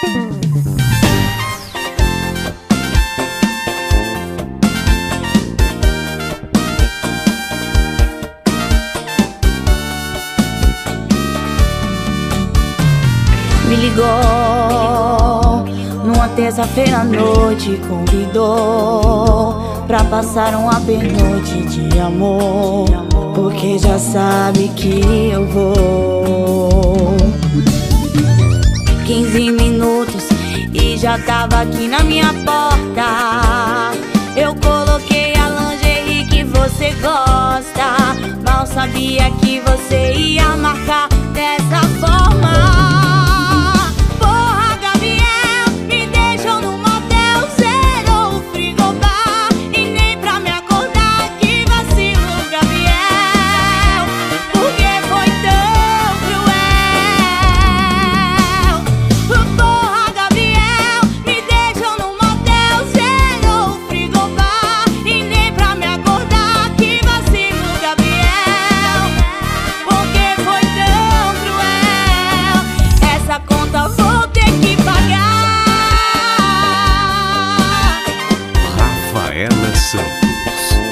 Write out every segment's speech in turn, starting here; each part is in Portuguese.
Me ligou numa terça-feira à noite, convidou pra passar uma pernoite de amor, porque já sabe que eu vou. 15 minutos e já tava aqui na minha porta. Eu coloquei a lingerie que você gosta, mal sabia que você ia marcar dessa forma.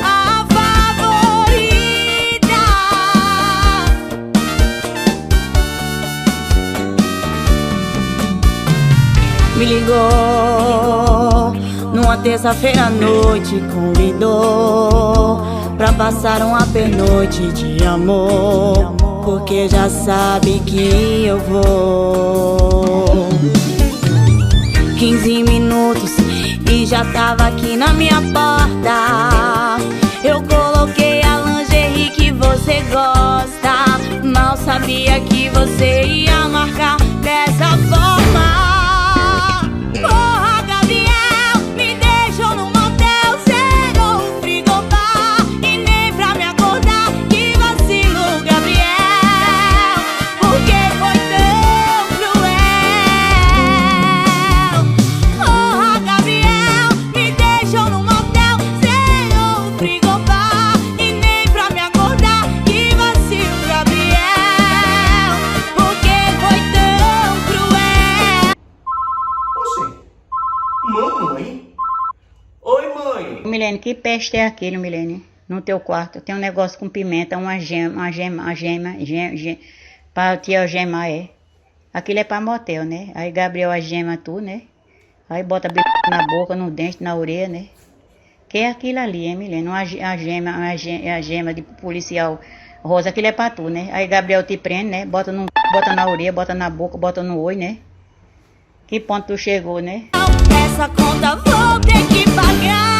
A favorita. Me ligou numa terça-feira à noite, convidou pra passar uma pernoite de amor, porque já sabe que eu vou. 15 minutos e já tava aqui na minha porta. Eu coloquei a lingerie que você gosta, mal sabia que você ia marcar dessa forma. Porra, Gabriel, me deixou no motel, zerou o frigobar e nem pra me acordar. Que vacilo, Gabriel, porque foi tão cruel. Porra, Gabriel, me deixou no motel, zerou o frigobar e nem pra me acordar. Que vacilo, Gabriel, porque foi tão cruel. Oxê, mamãe? Oi, mãe. Milene, que peste é aquilo, Milene? No teu quarto tem um negócio com pimenta, uma gema, pra te algemar, é. Aquilo é pra motel, né? Aí Gabriel algema tu, né? Aí bota na boca, no dente, na orelha, né? Que é aquilo ali, hein, Milene? Uma gema de policial rosa, aquilo é pra tu, né? Aí Gabriel te prende, né? Bota na orelha, bota na boca, bota no olho, né? Que ponto tu chegou, né? Essa conta vou ter que pagar.